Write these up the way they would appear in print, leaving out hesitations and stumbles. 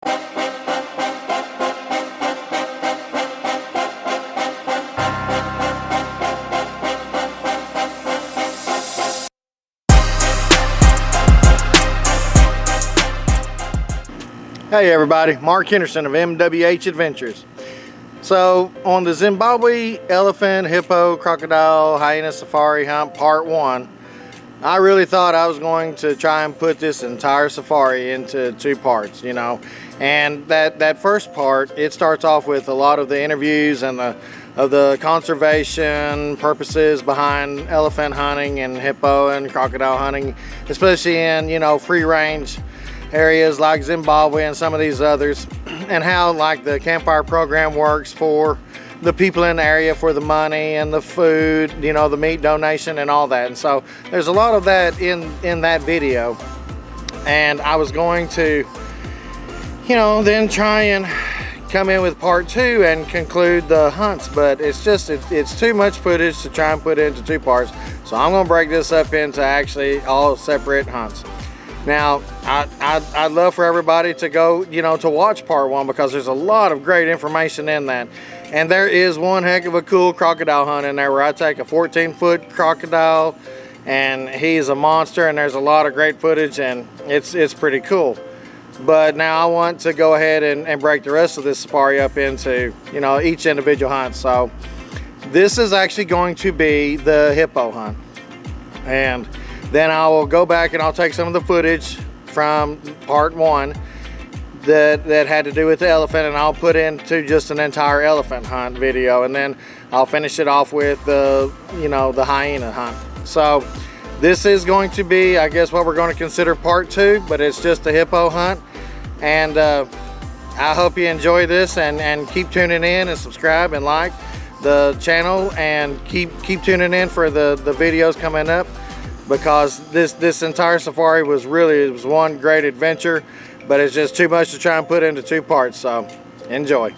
Hey everybody, Mark Henderson of MWH Adventures. So on the Zimbabwe elephant, hippo, crocodile, hyena safari hunt part 1, I really thought I was going to try and put this entire safari into 2 parts, you know. And that first part, it starts off with a lot of the interviews and the conservation purposes behind elephant hunting and hippo and crocodile hunting, especially in, you know, free range areas like Zimbabwe and some of these others, and how like the campfire program works for the people in the area, for the money and the food, you know, the meat donation and all that. And so there's a lot of that in that video, and I was going to, you know, then try and come in with part 2 and conclude the hunts, but it's too much footage to try and put into 2 parts. So I'm going to break this up into actually all separate hunts. Now, I'd love for everybody to go, you know, to watch part 1, because there's a lot of great information in that. And there is one heck of a cool crocodile hunt in there where I take a 14-foot crocodile, and he's a monster, and there's a lot of great footage, and it's pretty cool. But now I want to go ahead and break the rest of this safari up into, you know, each individual hunt. So this is actually going to be the hippo hunt. And then I will go back and I'll take some of the footage from part 1 that had to do with the elephant, and I'll put into just an entire elephant hunt video, and then I'll finish it off with the, you know, the hyena hunt. So this is going to be, I guess, what we're going to consider part 2, but it's just a hippo hunt. And I hope you enjoy this, and keep tuning in and subscribe and like the channel, and keep tuning in for the videos coming up, because this entire safari was one great adventure, but it's just too much to try and put into 2 parts. So enjoy.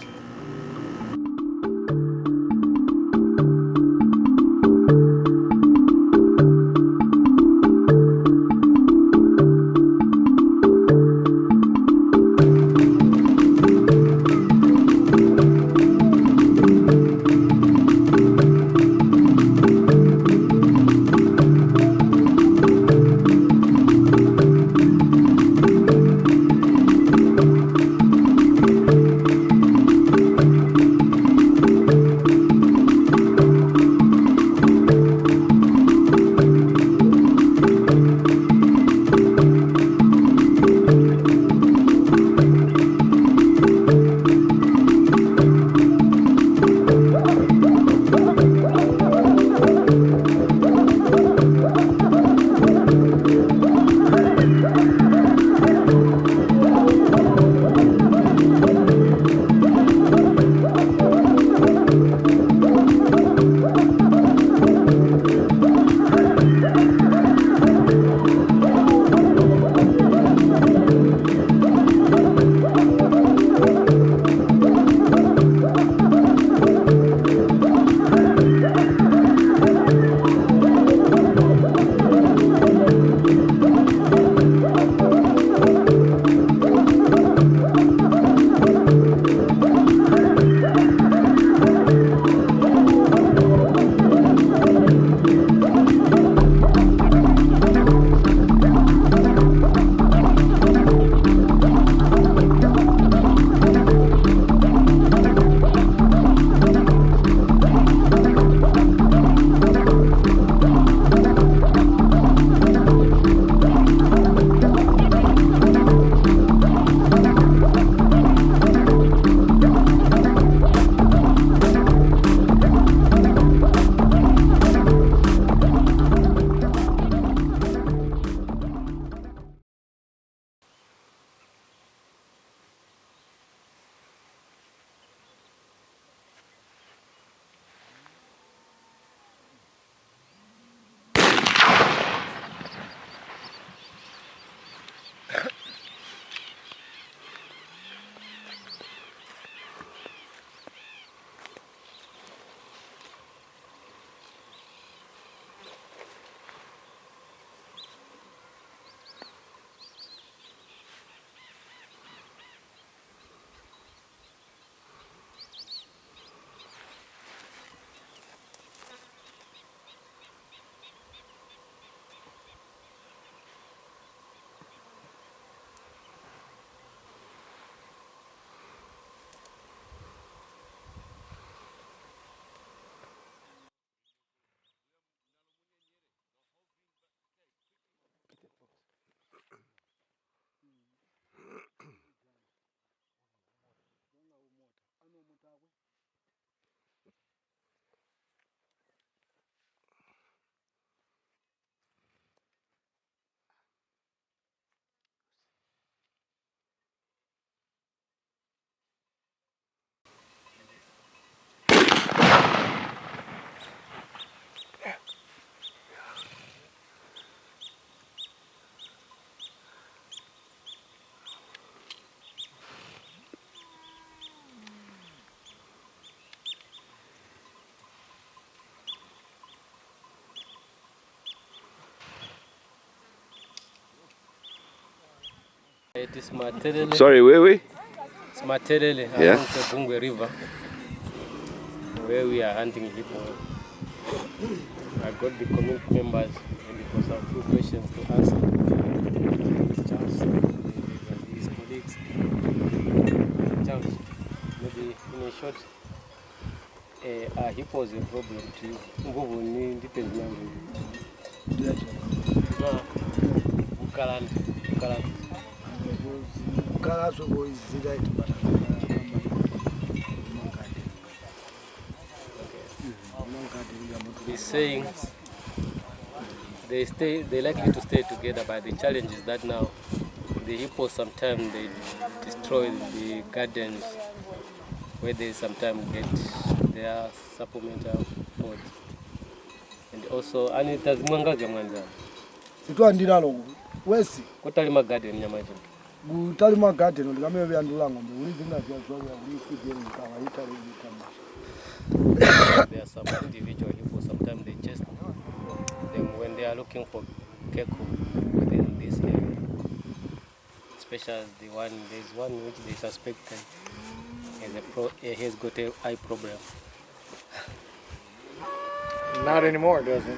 It is Materele. Sorry, where? It's Materele Yeah. along the Bungwe River, where we are hunting hippo. I got the community members and it was a few questions to answer. Charles and his colleagues. Charles, maybe in a short, hippo is a problem to you. Nguvu ni depends on you. Bukaland. He's saying they likely to stay together, but the challenge is that now the hippos sometimes they destroy the gardens where they sometimes get their supplemental food. And also anitazimwangaga mwanza. Sitwandira longo. Wesi. Kutalima garden nyamaje. Kutalima garden ndikamwe byandula ngombe. Uli zinga zya zwa uli kudye nkawaita uli kama. There are some individual hippos sometimes they chase them when they are looking for keko within this area. Especially there's one which they suspect has got an eye problem. Not anymore, does it?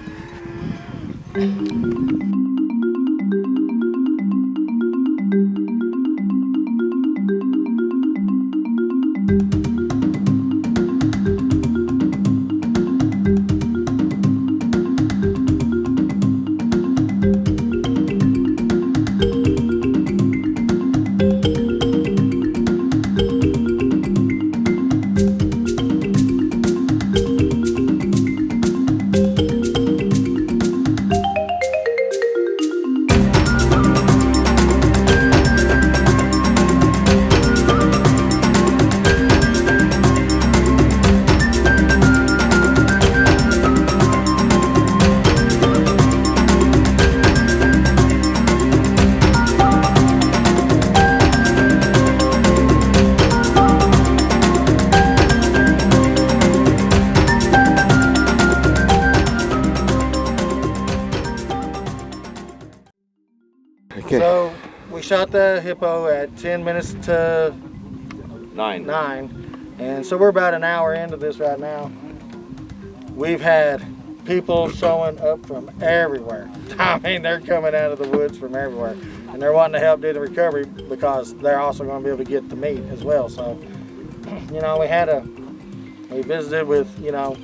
Okay. So we shot the hippo at 10 minutes to 9. 9, and so we're about an hour into this right now. We've had people showing up from everywhere. I mean, they're coming out of the woods from everywhere, and they're wanting to help do the recovery because they're also going to be able to get the meat as well. So, you know, we visited with, you know,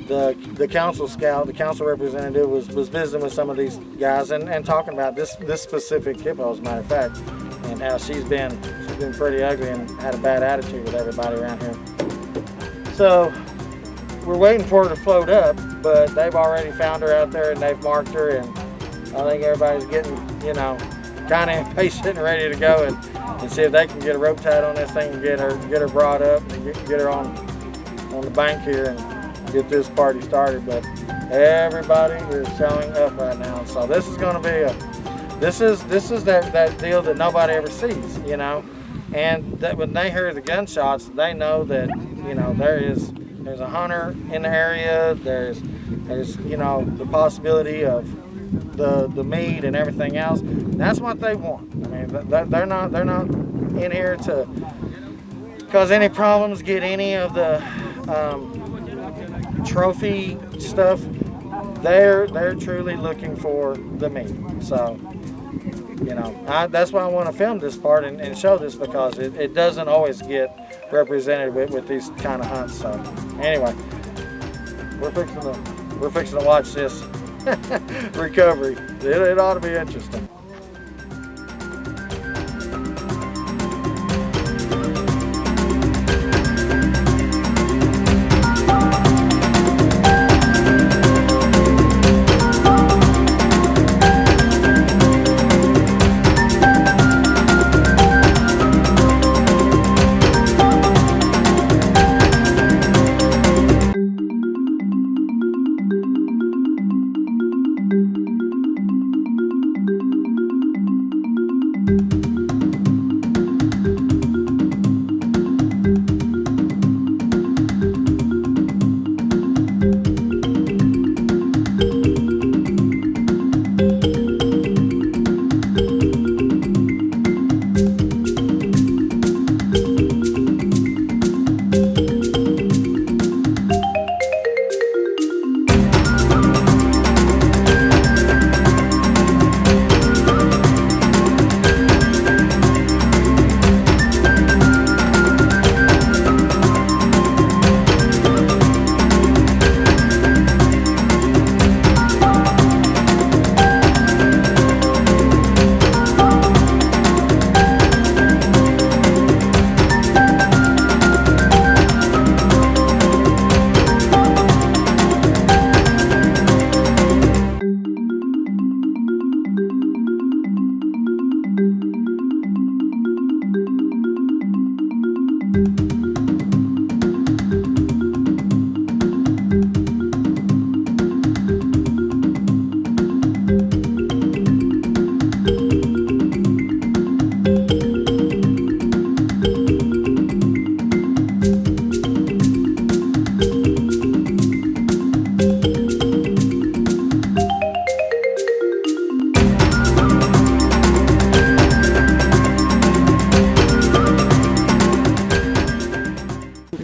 the council scout, the council representative was visiting with some of these guys and talking about this specific hippo, as a matter of fact, and how she's been pretty ugly and had a bad attitude with everybody around here. So we're waiting for her to float up, but they've already found her out there and they've marked her, and I think everybody's getting, you know, kind of impatient and ready to go and see if they can get a rope tied on this thing and get her brought up and get her on the bank here and get this party started. But everybody is showing up right now, so this is going to be this is that deal that nobody ever sees, you know. And that when they hear the gunshots, they know that, you know, there's a hunter in the area. There's you know, the possibility of the meat and everything else. That's what they want. I mean, they're not in here to cause any problems, get any of the trophy stuff. They're truly looking for the meat. So, you know, that's why I want to film this part and show this, because it doesn't always get represented with these kind of hunts. So anyway, we're fixing to watch this recovery. It ought to be interesting.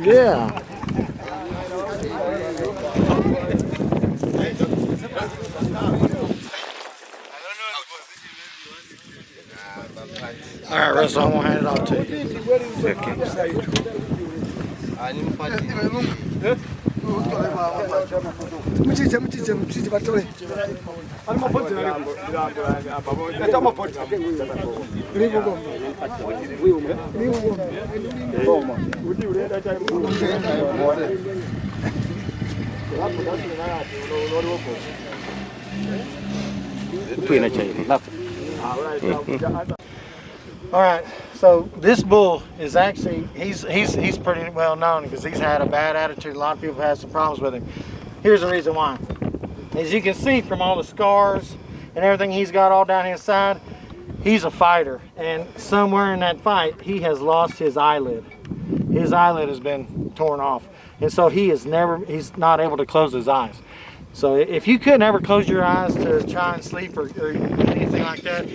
Yeah. All right, Russell, I'm gonna hand it off to you. All right, so this bull is actually, he's pretty well known because he's had a bad attitude. A lot of people have had some problems with him. Here's the reason why. As you can see from all the scars and everything he's got all down his side, he's a fighter. And somewhere in that fight, he has lost his eyelid. His eyelid has been torn off. And so he's not able to close his eyes. So if you couldn't ever close your eyes to try and sleep or anything like that,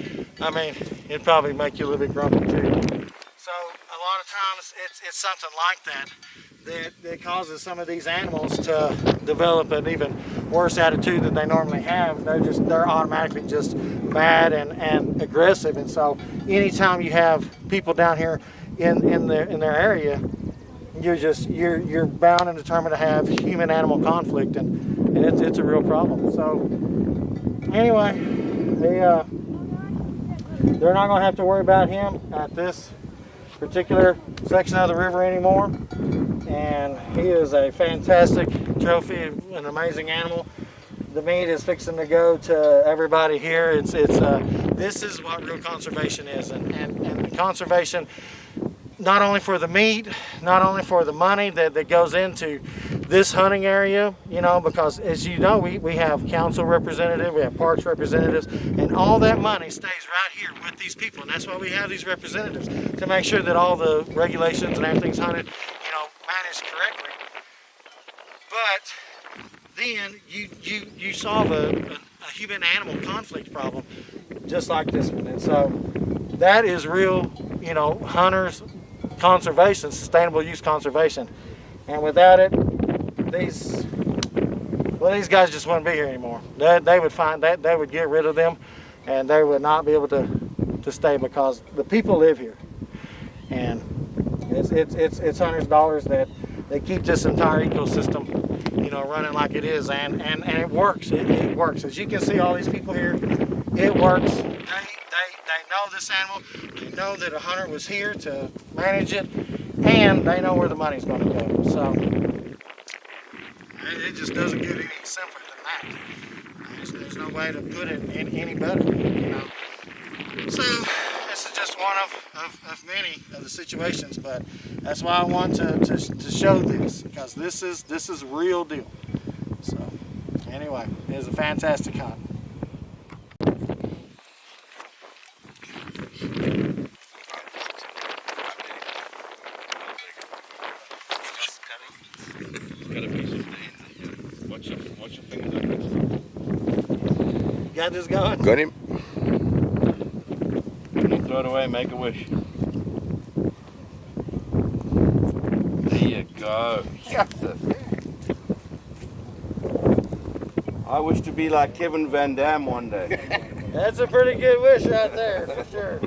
I mean, it'd probably make you a little bit grumpy too. So a lot of times it's something like that causes some of these animals to develop an even worse attitude than they normally have. They're automatically just bad and aggressive. And so anytime you have people down here in their area, you're bound and determined to have human-animal conflict, and it's a real problem. So anyway, they're not going to have to worry about him at this particular section of the river anymore. And he is a fantastic trophy, an amazing animal. The meat is fixing to go to everybody here. This is what real conservation is, and conservation, not only for the meat, not only for the money that goes into this hunting area, you know, because as you know, we have council representatives, we have parks representatives, and all that money stays right here with these people. And that's why we have these representatives, to make sure that all the regulations and everything's hunted, you know, managed correctly. But then you solve a human-animal conflict problem just like this one. And so that is real, you know, hunters conservation, sustainable use conservation. And without it, these guys just wouldn't be here anymore. They would get rid of them, and they would not be able to stay, because the people live here, and it's hunters' dollars that they keep this entire ecosystem, you know, running like it is, and it works. It works. As you can see, all these people here, it works. They know this animal. They know that a hunter was here to manage it, and they know where the money's going to go. So it just doesn't get any simpler than that. There's no way to put it any better, you know. So this is just one of many of the situations, but that's why I want to show this, because this is real deal. So anyway, it is a fantastic hunt. Watch your fingers. Got this going? Got him. Throw it away, make a wish. There you go. Yes. I wish to be like Kevin Van Dam one day. That's a pretty good wish right there, for sure.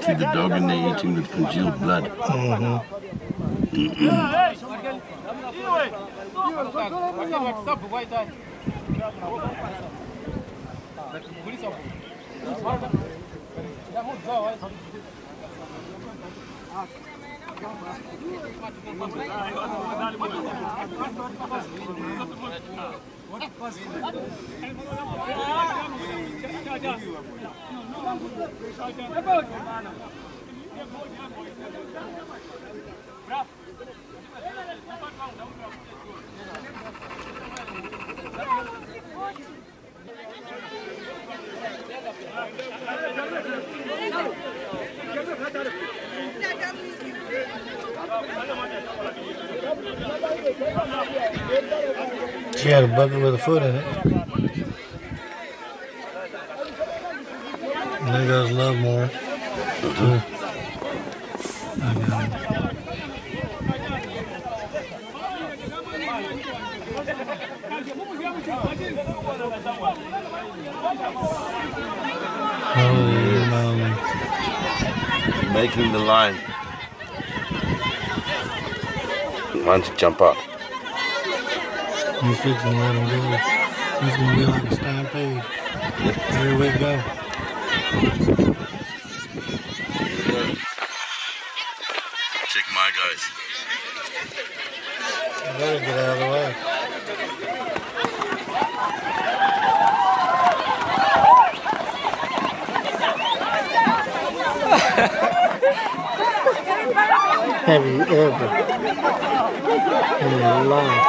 See the dog and they eating with congealed blood. She had a bucket with a foot in it. And there goes Love more. I got him. Holy moly. Making the line. Why don't you jump up? He's fixing to let him go. He's going to be like a stampede. There we go. Check my guys. I better get out of the way. Have you ever in your life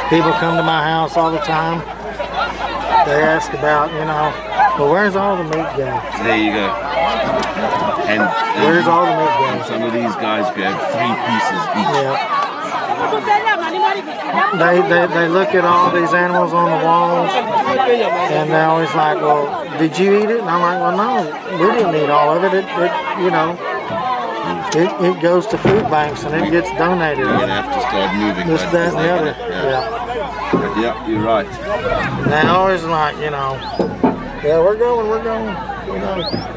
people come to my house all the time? They ask about, you know, well, where's all the meat guys? There you go. And Where's all the meat guys? some of these guys grab 3 pieces each. Yeah. They look at all these animals on the walls, and they're always like, well, did you eat it? And I'm like, well, no, we didn't eat all of it. You know, it goes to food banks and it gets donated. You're going to have to start moving. This, that, and the other. Yeah. Yeah, you're right. And they always like, you know, yeah, we're going, you know.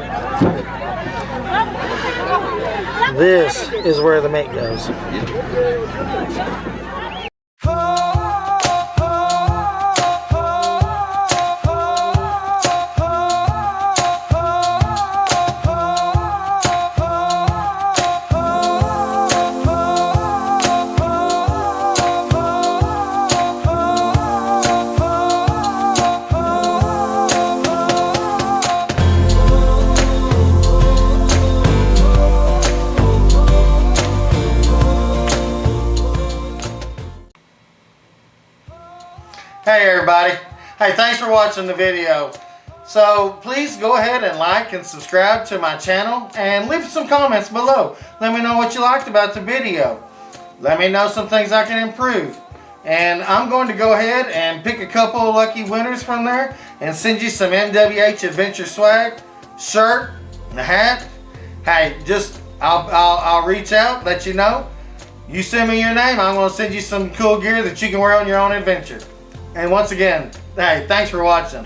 This is where the meat goes. Hey everybody. Hey, thanks for watching the video. So please go ahead and like and subscribe to my channel and leave some comments below. Let me know what you liked about the video. Let me know some things I can improve. And I'm going to go ahead and pick a couple of lucky winners from there and send you some MWH Adventure swag, shirt, and a hat. Hey, just I'll reach out, let you know. You send me your name, I'm going to send you some cool gear that you can wear on your own adventure. And once again, hey, thanks for watching.